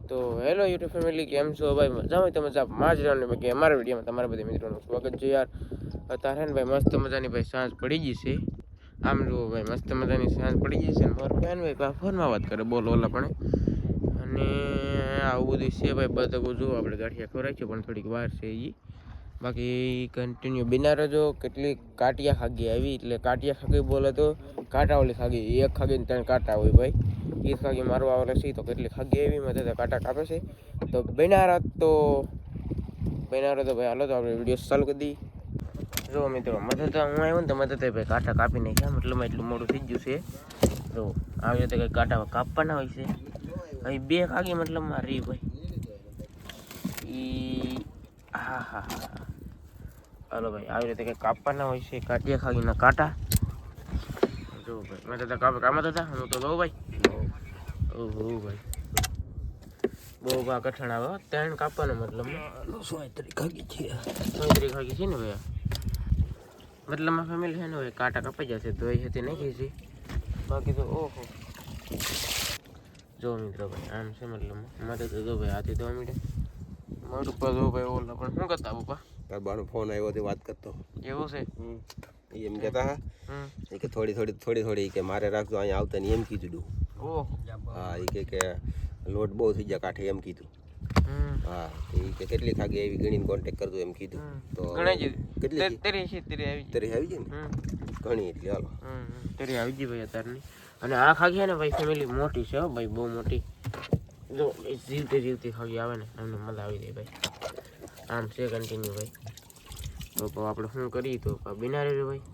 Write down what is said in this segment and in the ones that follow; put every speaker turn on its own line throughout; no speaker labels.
તો hello YouTube family, કેમ છો ભાઈ? મજામાં? તમે મજામાં જ રહેવાનું બાકી અમારા વિડીયોમાં તમારા બધા મિત્રોનું સ્વાગત છે યાર. અત્યારે ને ભાઈ મસ્ત મજાની ભાઈ સાંજ પડી ગઈ છે. આમ જુઓ ભાઈ, મસ્ત મજાની સાંજ પડી ગઈ છે ને મારો ફેન ભાઈ ફોનમાં વાત કરે બોલો ઓલા પણ. અને આવું બધું છે ભાઈ, બતકો જુઓ આપણે ગાંઠિયા ખવડાવી છે પણ થોડીક વાર છે એ. બાકી કન્ટિન્યુ બિના રહેજો. કેટલી કાટિયા ખાગી આવી, એટલે કાટિયા ખાગી બોલે તો કાંટા ઓલી ખાગી, એક ખાગીને 3 કાંટા હોય ભાઈ. એ ખાગી મારવા વાળા છે તો કેટલી ખાગી એવી મદદ કાંટા કાપે છે. તો બિના તો ભાઈ હાલો તો આપણે વિડીયો ચાલુ કરી દઈએ. જો મિત્રો, મદદ હું આવ્યો ને તો મદદ ભાઈ કાંટા કાપી નાખ્યા, મતલબ એટલું મોડું થઈ ગયું છે. જો આવી રીતે કંઈ કાંટા કાપવાના હોય છે. અહીં 2 ખાગી મતલબમાં રહી ભાઈ. હા હા હા, હાલો ભાઈ, આવી રીતે કંઈ કાપવાના હોય છે કાટિયા ખાગીના કાંટા. જો ભાઈ મદદ કામત હતા, હું તો લઉં ભાઈ. ઓહો ભાઈ, બહુ બા કઠણ આવે. 3 કાપવાનો મતલબ 100 ખાગી છે. 100 ખાગી છે ને ભાઈ, મતલબમાં ફેમિલી છે ને ભાઈ, કાંટા કપાઈ જશે તો એ હતી નાખી છે. બાકી તો ઓહો જો મિત્રો ભાઈ, આમ છે મતલબમાં મદદ તો જો ભાઈ હાથી તો મીડે મારું પપ્પા જો ભાઈ ઓલા પણ શું કરતા પપ્પા?
તાર બાનો ફોન આવ્યો તે વાત કરતો.
એવું છે?
એમ કહેતા હા કે થોડી કે મારે રાખજો અહીંયા આવતા ને એમ કીધું.
ઓહો
હા, એ કે લોટ બહુ થઈ ગયા કાંઠે એમ કીધું. હા, એ કે કેટલી ખાગી એવી ગણીને કોન્ટેક્ટ કરજો એમ કીધું. તો કેટલી
તેરી આવી
જાય ને ઘણી, એટલે હાલો
તેરી આવી ગઈ ભાઈ અત્યારની. અને આ ખાગી છે ને ભાઈ ફેમિલી મોટી છે હો ભાઈ, બહુ મોટી. જો જીવતી ખાગી આવે ને એમને મજા આવી જાય ભાઈ. આમ છે કન્ટિન્યુ ભાઈ. તો આપણે શું કરીએ તો બિના રહેજો ભાઈ.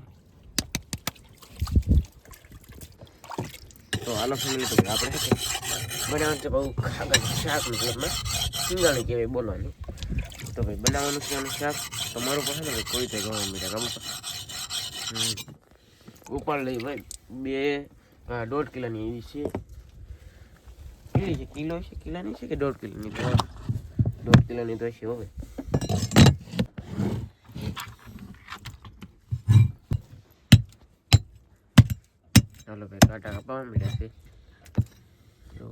તો હાલો ફેમિલી, તો આપણે બનાવવાનું છે બહુ ખાગા શાક, મતલબમાં સિંગાણી કહેવાય બોલવાની. તો ભાઈ બનાવવાનું છે આનું શાક. તમારું પાસે ને ભાઈ કોઈ તો ગમે મીઠા ગમે ઉપાડ લઈ ભાઈ. 1.5 કિલોની એવી છે. કેટલી છે? કિલો છે? કિલોની છે કે 1.5 કિલોની? 1.5 કિલોની તો છે હવે. ચાલો ભાઈ, કાંટા કપાવવા મળ્યા છે. જો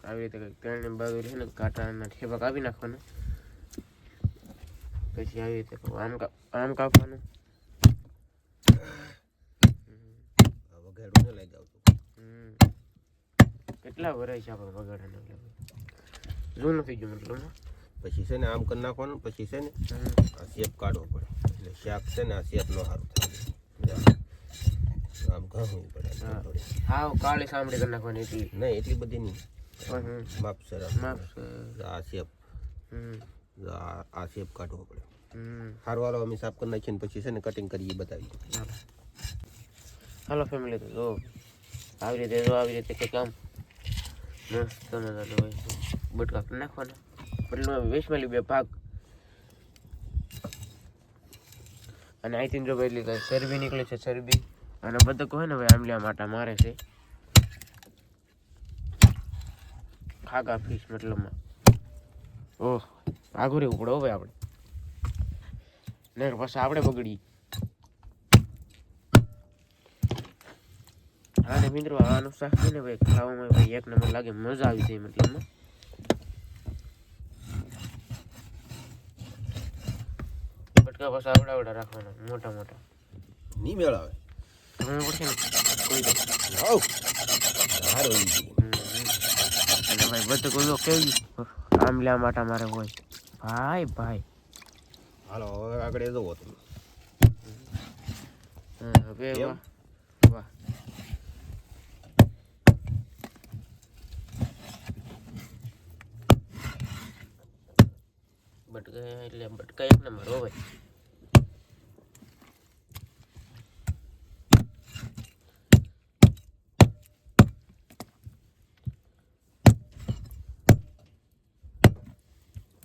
આવી રીતે કંઈક 3 બાજુ છે ને કાંટાના ઠેપા કાપી નાખવાના. પછી આવી રીતે આમ કાપવાનું.
વઘાડું ને લઈ જાવ.
કેટલા વરાય છે આપણે વગાડવાના? જૂનું થઈ ગયું મતલબ.
પછી છે ને આમ કરી નાખવાનું. પછી છે ને આ શેપ કાઢવો પડે, એટલે શાક છે ને આ શેપ નો સારું થાય. આમ ઘણું પડે થોડી.
હા, કાળી સાંભળી કરી નાખવાની એટલી
નહીં, એટલી બધી નહીં. માપસર આ શેપ, આ શેપ કાઢવો પડે. સારું હાલો, અમે સાફ કરી નાખીએ ને પછી છે ને કટિંગ કરીએ બતાવીએ.
હાલો ફેમિલી, તો જો આવી રીતે કંઈક આમ મસ્ત મજાનું હોય બટકા કરી નાખવાના. મતલબ વેચમાં 2 ભાગ. અને અહીંથી જો ભાઈ એટલે ચરબી નીકળે છે, ચરબી. અને બતકો હોય ને ભાઈ આમલિયા માટા મારે છે. ખાગા ફિશ મતલબમાં. ઓહ, આગું રહેવું પડે હો ભાઈ આપણે, ને પછી આપણે બગડી. હા ને મિત્રો, આનું શાક છે ને ભાઈ ખાવામાં ભાઈ 1 નંબર લાગે, મજા આવી જાય મતલબમાં. બટકા પાછા આવડા રાખવાના, મોટા મોટા.
નહીં મેળ આવે
પડશે ને કોઈ તો.
સારું.
અને ભાઈ બતકો જો કેવી આમલા માટા મારે હોય ભાઈ.
હાલો હવે આગળ જવો તમે.
હવે વાહ બટકા એટલે બટકા 1 નંબર હો ભાઈ.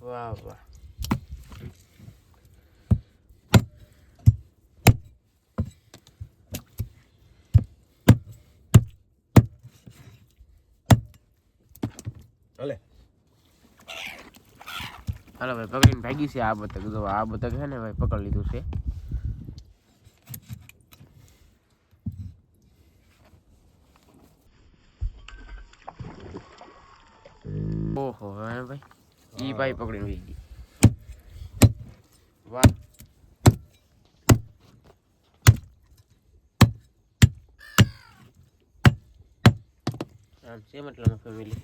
વાહ
હાલે.
હાલો ભાઈ, પકડીને ભાગી છે આ બતક. જો આ બતક છે ને ભાઈ પકડી લીધું છે. ઓહો હે ભાઈ ઈ ભાઈ પકડીને વહી ગઈ વાહ આમ છે મતલબ ફેમિલી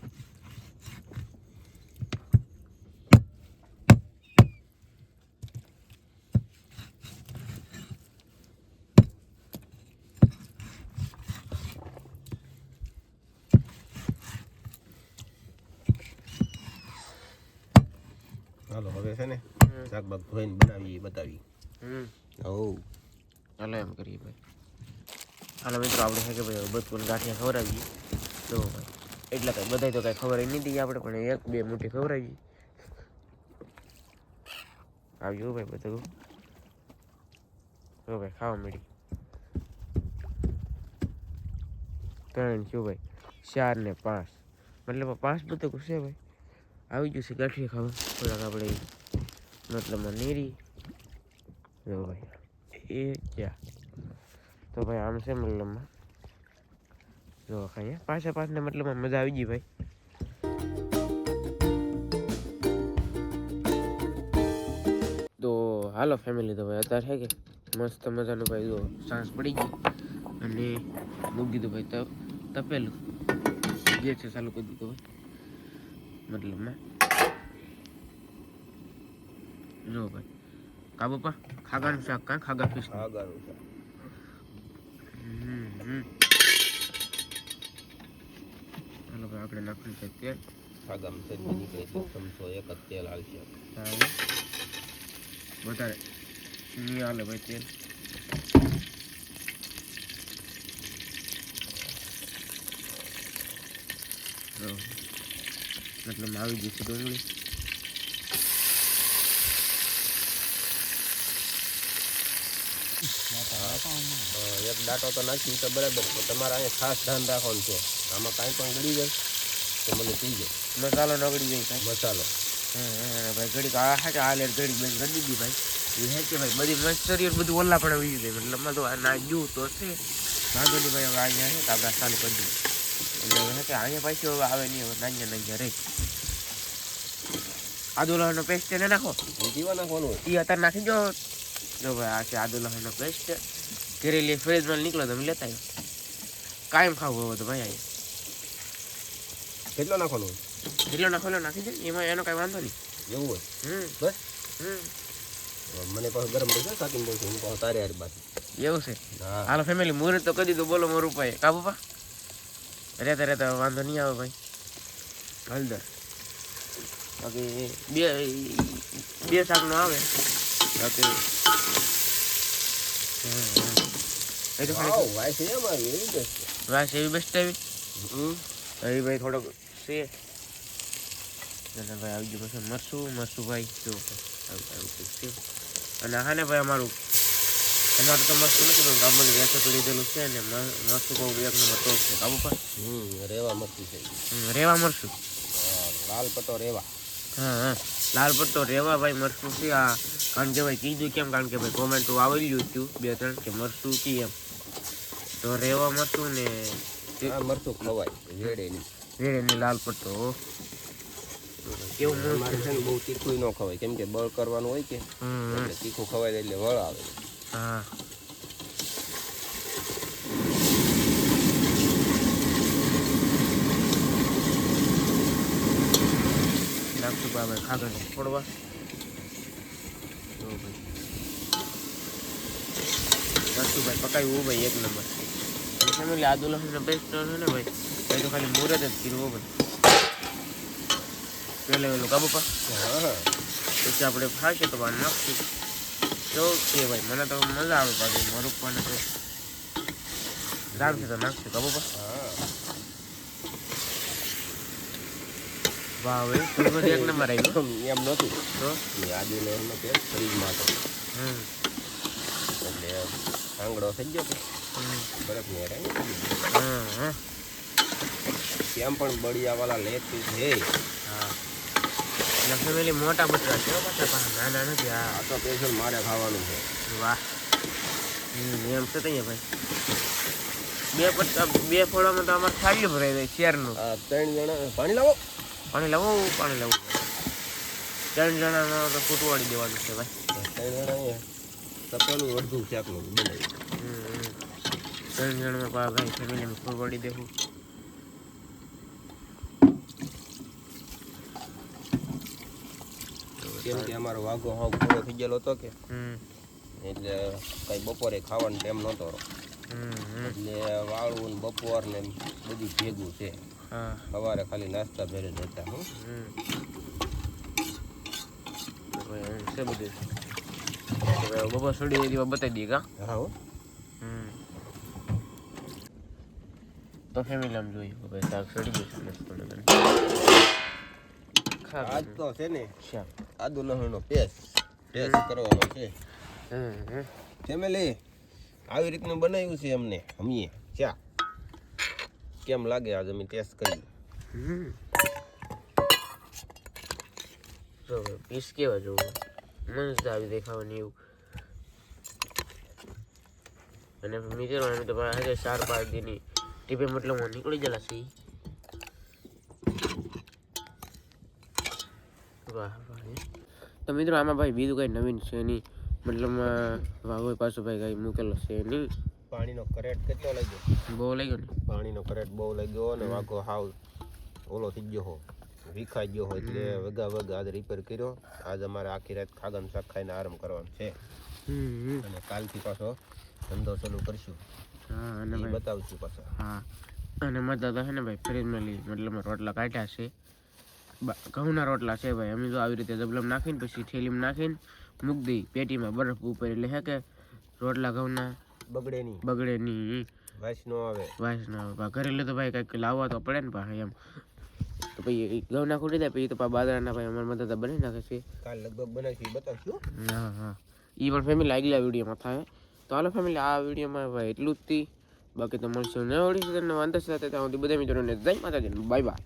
હાલો હવે છે ને શાકભાગ ધોઈને બનાવી બતાવી ઓ
ચાલો એમ કરીએ ભાઈ હાલો મિત્રો આપણે છે કે ભાઈ બચપન ગાંઠિયા ખવડાવીએ તો ભાઈ એટલા કંઈ બધાય તો કાંઈ ખબર નહીં દઈએ આપણે પણ એક બે મુઠ્ઠી ખવડાવીએ આવ્યું ભાઈ બધું તો ભાઈ ખાવા મળી 3 થયું ભાઈ 4 ને 5 મતલબ 5 બધું છે ભાઈ આવી ગયું છે ગાંઠિયા ખાવા થોડાક આપણે મતલબમાં નીરી જો ભાઈ એ ક્યાં તો ભાઈ આમ છે મતલબમાં જો ખાઈએ પાછા ને મતલબમાં મજા આવી ગઈ ભાઈ તો હાલો ફેમિલી તો ભાઈ અત્યારે છે કે મસ્ત મજાનું ભાઈ જો સાંજ પડી ગઈ અને મૂકી દીધું ભાઈ તપેલું જે છે ચાલુ કરી દીધું ભાઈ મતલબમાં જો ભાઈ કા બાપા ખાગાનું શાક કાં ખાગા ફિશ
ખાગાનું શાક
હાલો ભાઈ આપણે નાખ્યું છે તેલ
ખાગામાં ચટણી નીકળે છે ચમચો એક જ તેલ આવશે
વધારે નહીં હાલે ભાઈ તેલ મતલબ આવી ગઈ છે ડુંગળી
એક દાંટો તો નાખી તો બરાબર પણ તમારે અહીંયા ખાસ ધ્યાન રાખવાનું છે આમાં કાંઈ પણ ગળી જાય તો મને પી જાય
મસાલો નગડી જાય ભાઈ
મસાલો
ભાઈ ઘડીક આ હા કે આ લેર ઘડીક બેન કરી દીધી ભાઈ એ હે કે ભાઈ બધી મસ્તરીઓ બધું ઓલા પણ વી જાય મતલબમાં તો ના ગયું તો છે વાંધો નહીં ભાઈ હવે અહીંયા હે તો આપણે ચાલુ કરી દઈએ એટલે હવે હે કે અહીંયા પાછી હવે આવે નહીં હવે નાંગ્યા રહે આદુ લસણનો પેસ્ટ એને નાખો
એ જીવા નાખવાનું
એ અત્યારે નાખી જો ભાઈ આ છે આદુ લસણનો પેસ્ટ ઘરેલી ફ્રીજમાં નીકળો તમે લેતા આવ્યો કાયમ ખાવું હવે તો ભાઈ અહીંયા
કેટલો નાખવાનું
કેટલો નાખી દે એમાં એનો કાંઈ વાંધો નહીં
એવું હોય બસ મને પાછું ગરમ પડશે સાકીને બોલશું હું પાછું તારે યાર બાકી
એવું છે
હા
હાલો ફેમિલી મુહૂર્ત તો કરી દીધું બોલો મારું ભાઈ કા પપ્પા રહેતા વાંધો નહીં આવે ભાઈ હળદર બાકી બે શાકનો આવે બાકી એ તો ખાલી
વાય છે અમારી એવી જ
વાસ એવી બેસ્ટ આવી એ ભાઈ થોડોક છે ભાઈ આવી ગયું પછી મરસું ભાઈ જો છે અને હા ને ભાઈ અમારું તો મરસું નથી પણ ગામમાં વેચાતું લીધેલું છે ને મરસું કહું એક નંબર ટોપ છે કાબુ પર
રેવા મરચું છે
રેવા મરસું
લાલ પટ્ટો રેવા
હા લાલ પટ્ટો રેવા ભાઈ મરસું છે આ કારણ કે ભાઈ કીધું કેમ કારણ કે ભાઈ કોમેન્ટો આવેલું હતું 2-3 કે મરસું કી એમ તો રેવા મરસું ને
મરચું ખવાય
વેડેની લાલ પટ્ટો કેવું
મારે છે ને બહુ તીખું ન ખવાય કેમ કે બળ કરવાનું હોય કે એટલે તીખું ખવાય એટલે વળ આવે
હા નાખશું ભાઈ ખાગર પડવા નાખશું ભાઈ પકાવ્યું ભાઈ એક નંબર ફેમિલી આદુ લસણનો પેસ્ટ છે ને ભાઈ એ તો ખાલી મુહૂર્ત જ કર્યું ભાઈ પહેલે પેલું કાબુપા પછી આપણે ખાશે તો બહાર નાખશું તો કે ભાઈ મને તો મજા આવે પાછું મારું પણ તો રાખશે તો નાખશું કાબુપા વાહ ભાઈ થોડું એક નંબર આવ્યું
એમ નહોતું
તો
આદુ લસણનો પેસ્ટ ફ્રીજમાં હતો એટલે આંગળો થઈ ગયો કે બરફ ને કેમ પણ બળિયાવાળા લેતી છે
હા એટલે ફેમિલી મોટા બટરા છે પાછા નાના નથી
આ તો સ્પેશિયલ મારે ખાવાનું છે
વાહ એમ છે ત્યાં ભાઈ બે ફોડામાં તો અમારે થાળી ભરાઈ જાય શેરનું
3 જણા પાણી લાવો
પાણી લાવો પાણી લાવું 3 જણાનો તો ફૂટવાડી દેવાનું છે ભાઈ
તપેલું અડધું શાકનું બનાવી
3 જણામાં ભાઈ ફેમિલીમાં ફૂટવાડી દેવું
કેમ કે અમારો વાઘો હાવ પૂરો થઈ ગયેલો હતો કે એટલે કઈ બપોરે ખાવાનો ટાઈમ નહોતો એટલે વાળું ને બપોર ને બધું ભેગું છે સવારે ખાલી નાસ્તા ભેરે જ હતા
છે બધું બપોર છોડી દીધી બતાવી દઈએ કા
હા હો
તો ફેમિલી આમ જોઈએ ભાઈ શાક સડી ગયું છે
આજ તો છે ને
શાક
આદુ લસણનો ટેસ્ટ કરવાનો છે ફેમિલી આવી રીતનું બનાવ્યું છે અમને અમીએ ચા કેમ લાગે આજ અમે ટેસ્ટ કરી
જો પીસ કેવા જોવું મસ્ત આવી દેખાવાની એવું અને મિત્રો તો ભાઈ 4-5 દિનની ટીપે મતલબ નીકળી ગયેલા છે વાહ તો મિત્રો આમાં ભાઈ બીજું કઈ નવીન છે નહીં મતલબ વાઘો પાછું ભાઈ કઈ મૂકેલો છે નહીં
પાણીનો કરેટ કેટલો લાગ્યો
બહુ લાગ્યો ને
પાણીનો કરેટ બહુ લાગ્યો અને વાઘો હાવ ઓલો થઈ ગયો હો વિખાઈ ગયો હોય એટલે વગા આજ રિપેર કર્યો આજ અમારે આખી રાત ખાગન શાક ખાઈને આરામ કરવાનો છે અને કાલથી પાછો ધંધો ચાલુ કરશું
હા અને
એ બતાવશું પાછો
હા અને મજા તો છે ને ભાઈ ફ્રીજમાં લઈ મતલબ રોટલા કાઢ્યા છે ઘઉંના રોટલા છે ભાઈ અમે તો આવી રીતે જબલમ નાખીને પછી થેલીમાં નાખીને મૂકી દઈ પેટીમાં બરફ ઉપર એટલે હે કે રોટલા ઘઉંના બગડે નહીં
વાસ નો આવે
ઘરેલું તો ભાઈ કંઈક લાવવા તો પડે ને ભાઈ એમ તો પછી ઘઉંના ખૂટી દે પછી તો બાજરાના ભાઈ અમારા મદદ બનાવી નાખે છે
કાલ લગભગ બનાવીશું બતાવશું
હા એ પણ ફેમિલી આગલા વિડીયોમાં થાય તો હાલો ફેમિલી આ વિડીયોમાં ભાઈ એટલું જ થી બાકી તો મળશું ન ઓળી તમને વાંધો સાથે ત્યાં સુધી બધા મિત્રોને જય માતાજી બાય બાય